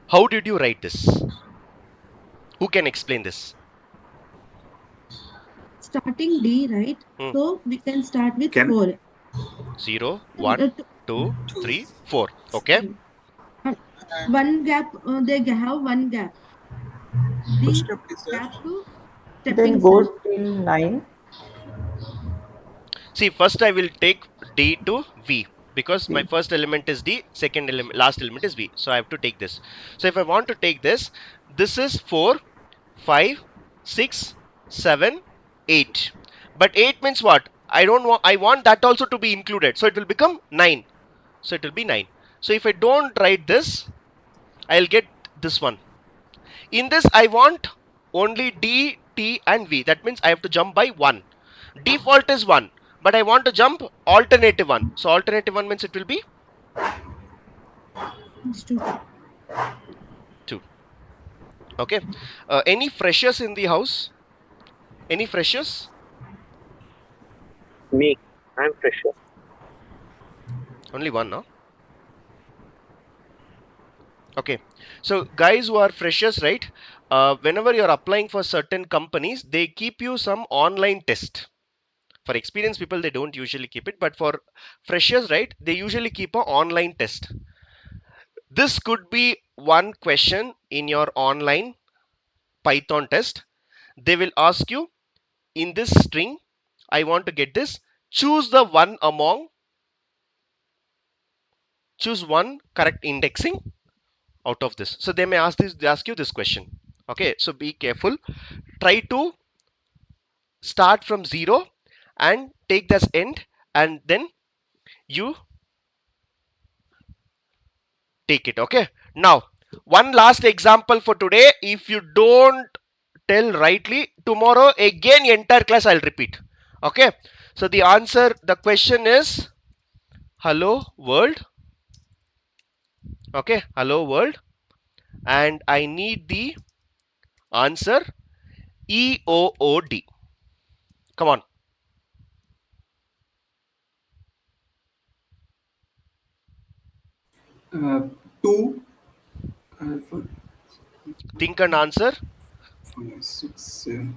How did you write this? Who can explain this? Starting D, right? Hmm. So we can start with Can 4. 0, 1, 2, 3, 4. Okay. One gap, they have one gap. which The step is there? gap to Then stepping stone. go till 9. See, first I will take D to V because my V. first element is D, second element, last element is V. So I have to take this. So if I want to take this, this is 4, 5, 6, 7, 8. But 8 means what? I don't want, I want that also to be included. So it will become 9. So it will be 9. So if I don't write this, I'll get this one. In this, I want only D, T and V. That means I have to jump by 1. Default is 1, but I want to jump alternative 1. So alternative 1 means it will be It's 2. 2. Okay. Any freshers in the house? Any freshers? Me, I'm fresher. Only one, no? Okay. So guys who are freshers, right? Whenever you're applying for certain companies, they keep you some online test. For experienced people, they don't usually keep it, but for freshers, right, they usually keep an online test. This could be one question in your online Python test. They will ask you, in this string, I want to get this. Choose the one among, choose one correct indexing out of this. So they may ask this, they ask you this question. Okay, so be careful. Try to start from 0 and take this end, and then you take it. Okay. Now, one last example for today. If you don't tell rightly, tomorrow again entire class I'll repeat. Okay. So the answer, the question is hello world. Okay. Hello world. And I need the answer EOOD. Come on. Two, Think and answer. 6, 7.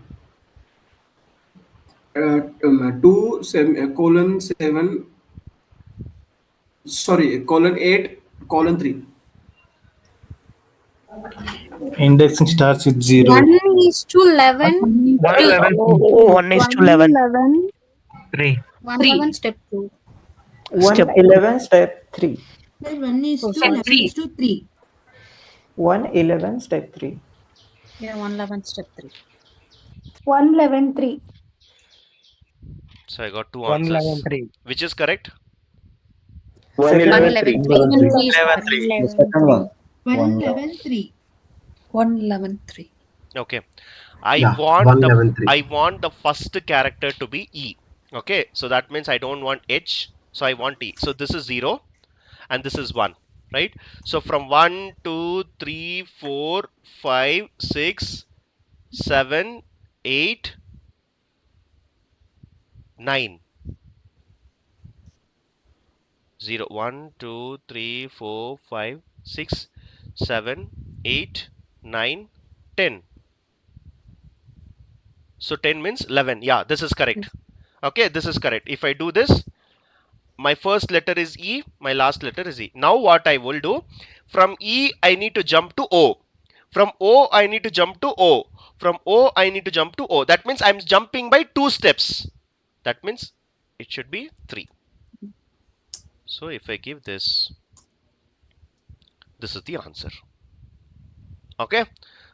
2 colon 7. Sorry, colon 8, colon 3. Indexing starts with 0. 1:11, 3. 111, Oh, 1:11, 1:11, 3. 1:11, step 2. Step 111 step 3. Then 1 is Oh, to sorry. 11 is to 3. 111 step 3. Yeah, 1:11, step 3. 111 3. So I got two 111, answers. 3. Which is correct? Second 111, one. 1:11, 3. 111 3 is 11, correct. 3. The second one. 111 3. 1:11, 3. Okay. I Yeah, want the 111.3. I want the first character to be E. Okay. So that means I don't want H. So I want E. So this is 0 and this is 1. Right. So from 1, 2, 3, 4, 5, 6, 7, 8, 9. 0, 1, 2, 3, 4, 5, 6, 7, 8, 9, 10. So 10 means 11. Yeah, this is correct. Okay, this is correct. If I do this, my first letter is E, my last letter is E. Now what I will do, from E I need to jump to O. From O I need to jump to O. From O I need to jump to O. That means I'm jumping by 2 steps. That means it should be 3. So if I give this, this is the answer. Okay,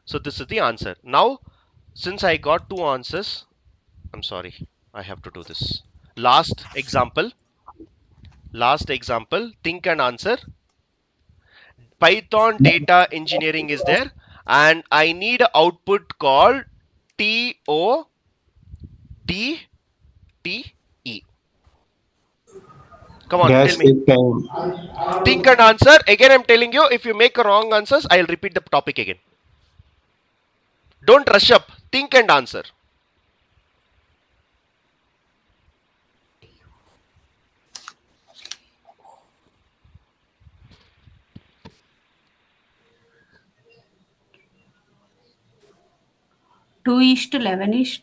so this is the answer. Now since I got 2 answers, I'm sorry, I have to do this. Last example, think and answer. Python data engineering is there, and I need an output called TODTE. Come on, tell Dash me. take time. Think and answer. Again, I'm telling you, if you make wrong answers, I'll repeat the topic again. Don't rush up. Think and answer. 2:11.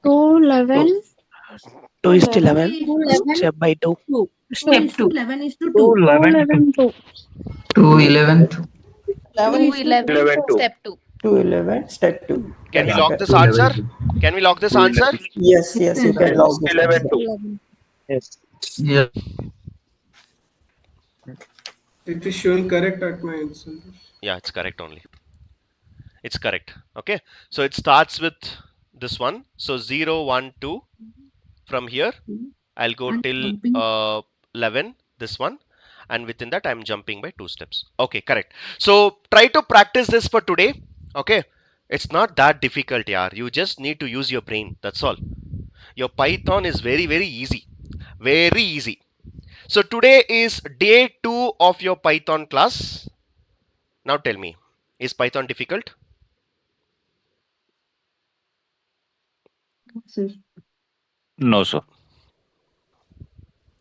211. 2:11. 2:11. Step by 2. 2. 2 Step is to 2. 11 is to 2. 211 2. 211 2. 11 is 2:11. Step 2. 211, step 2. Can we That's lock correct. this answer? Can we lock this answer? Yes, yes, you can log this. 11 answer. 2. Yes. Yeah. It is showing correct at my answer. Yeah, it's correct only. It's correct. Okay. So it starts with this one. So 0, 1, 2. From here, I'll go And till jumping. 11, this one. And within that, I'm jumping by 2 steps. Okay, correct. So try to practice this for today. Okay. It's not that difficult, yeah. You just need to use your brain. That's all. Your Python is very, very easy. Very easy. So today is day 2 of your Python class. Now tell me, is Python difficult? Sir. No, sir.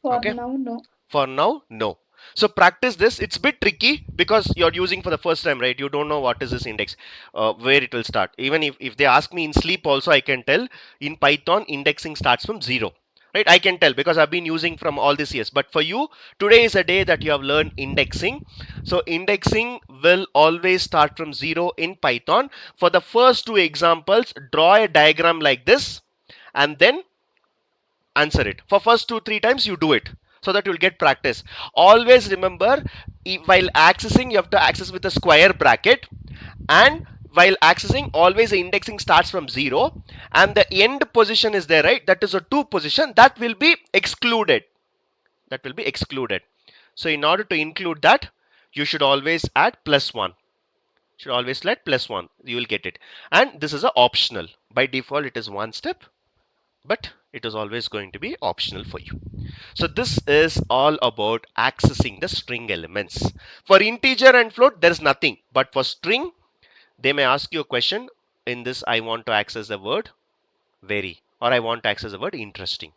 For Okay. now, no. For now, no. So practice this. It's a bit tricky because you're using for the first time, right? You don't know what is this index, where it will start. Even if they ask me in sleep also, I can tell in Python indexing starts from 0. Right? I can tell because I've been using from all this years. But for you, today is a day that you have learned indexing. So indexing will always start from 0 in Python. For the first 2 examples, draw a diagram like this and then answer it. For first 2-3 times you do it so that you'll get practice. Always remember, while accessing you have to access with a square bracket, and while accessing always the indexing starts from 0 and the end position is there, right? That is a 2 position that will be excluded. That will be excluded. So in order to include that, you should always add +1. Should always add +1. You will get it. And this is a optional. By default it is 1 step, but it is always going to be optional for you. So this is all about accessing the string elements. For integer and float, there is nothing, but for string, they may ask you a question. In this, I want to access the word very, or I want to access the word interesting.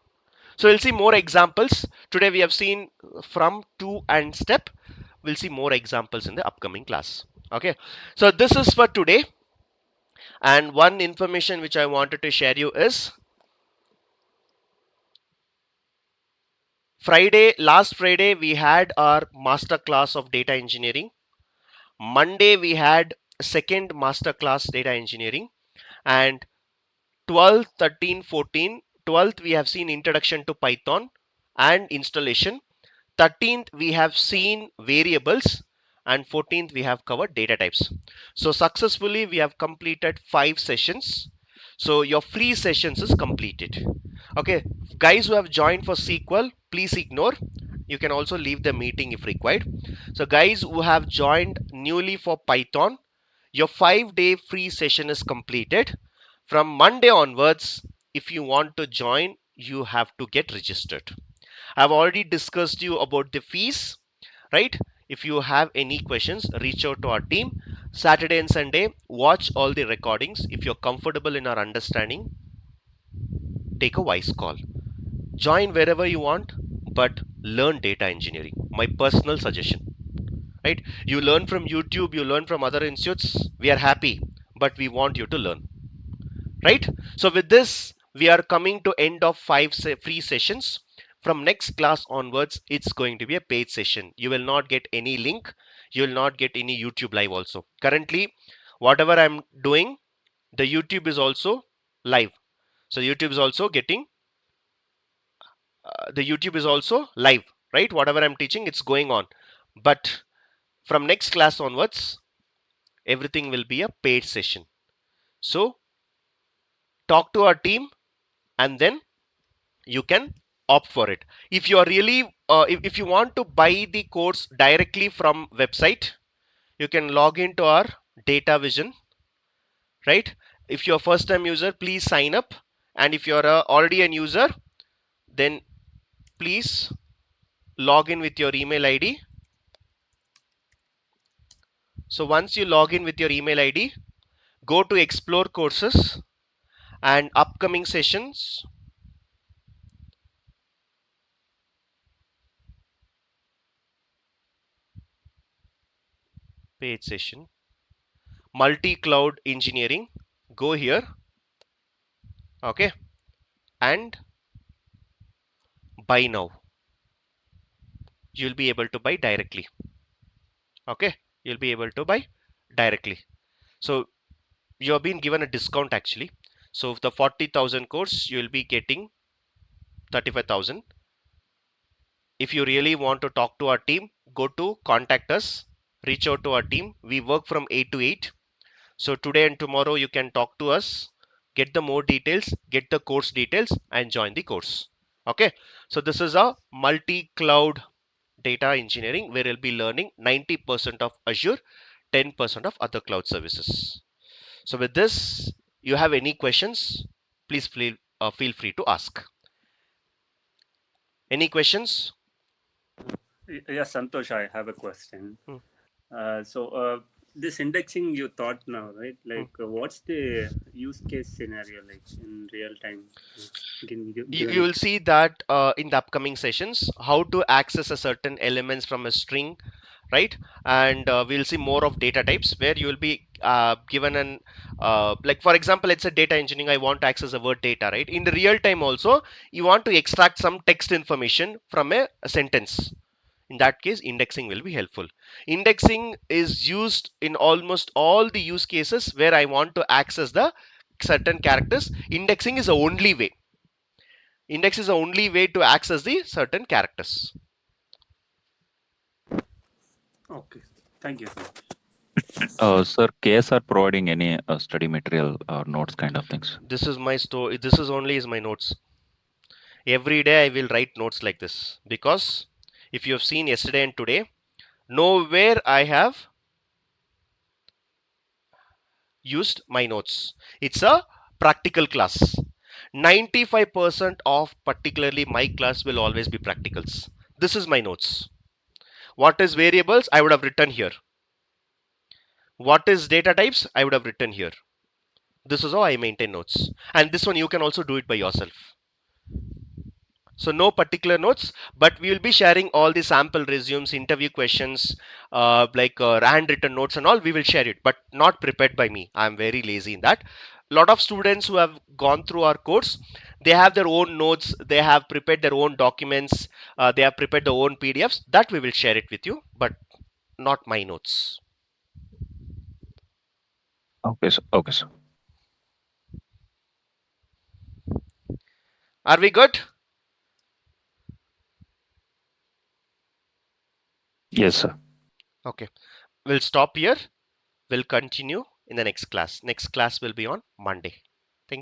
So we'll see more examples. Today we have seen from, to, and step. We'll see more examples in the upcoming class. Okay, so this is for today. And one information which I wanted to share you is last Friday, we had our master class of data engineering. Monday, we had second master class data engineering. And 12th, 13, 14, 12th, we have seen introduction to Python and installation. 13th, we have seen variables. And 14th, we have covered data types. So successfully, we have completed 5 sessions. So your free sessions is completed. Okay, guys who have joined for SQL, please ignore. You can also leave the meeting if required. So guys who have joined newly for Python, your 5-day free session is completed. From Monday onwards, if you want to join, you have to get registered. I've already discussed you about the fees, right? If you have any questions, reach out to our team. Saturday and Sunday, watch all the recordings. If you're comfortable in our understanding, take a wise call. Join wherever you want, but learn data engineering. My personal suggestion, right? You learn from YouTube, you learn from other institutes. We are happy, but we want you to learn, right? So with this, we are coming to end of 5 free sessions. From next class onwards, it's going to be a paid session. You will not get any link. You will not get any YouTube live also. Currently, whatever I'm doing, the YouTube is also live. So YouTube is also getting, the YouTube is also live, right? Whatever I'm teaching, it's going on. But from next class onwards, everything will be a paid session. So talk to our team and then you can opt for it. If you are really, if you want to buy the course directly from website, you can log into our Data Vision, right? If you're a first time user, please sign up. And if you're already a user, then please log in with your email ID. So once you log in with your email ID, go to explore courses and upcoming sessions. Paid session, multi-cloud engineering. Go here Okay, and buy now. You'll be able to buy directly. Okay, you'll be able to buy directly. So you have been given a discount actually. So the 40,000 course, you'll be getting 35,000. If you really want to talk to our team, go to contact us, reach out to our team. We work from 8 to 8. So today and tomorrow you can talk to us, get the more details, get the course details and join the course. Okay, so this is a multi-cloud data engineering where you'll be learning 90% of Azure, 10% of other cloud services. So with this, you have any questions, please feel free to ask. Any questions? Yes, Santosh, I have a question. Hmm. This indexing you thought now, right? Like, what's the use case scenario like in real time? You will see that in the upcoming sessions, how to access a certain elements from a string, right? And we'll see more of data types where you will be given an like for example, it's a data engineering. I want to access a word data, right? In the real time also, you want to extract some text information from a sentence. In that case, indexing will be helpful. Indexing is used in almost all the use cases where I want to access the certain characters. Indexing is the only way. Index is the only way to access the certain characters. Okay, thank you. Sir, KS are providing any study material or notes kind of things? This is my story. This is only is my notes. Every day I will write notes like this, because if you have seen yesterday and today, nowhere I have used my notes. It's a practical class. 95% of particularly my class will always be practicals. This is my notes. What is variables? I would have written here. What is data types? I would have written here. This is how I maintain notes. And this one you can also do it by yourself. So no particular notes, but we will be sharing all the sample resumes, interview questions, like handwritten notes and all. We will share it, but not prepared by me. I'm very lazy in that. A lot of students who have gone through our course, they have their own notes. They have prepared their own documents. They have prepared their own PDFs. That we will share it with you, but not my notes. Okay, sir. Okay, sir. Are we good? Yes, sir. Okay, we'll stop here. We'll continue in the next class. Next class will be on Monday.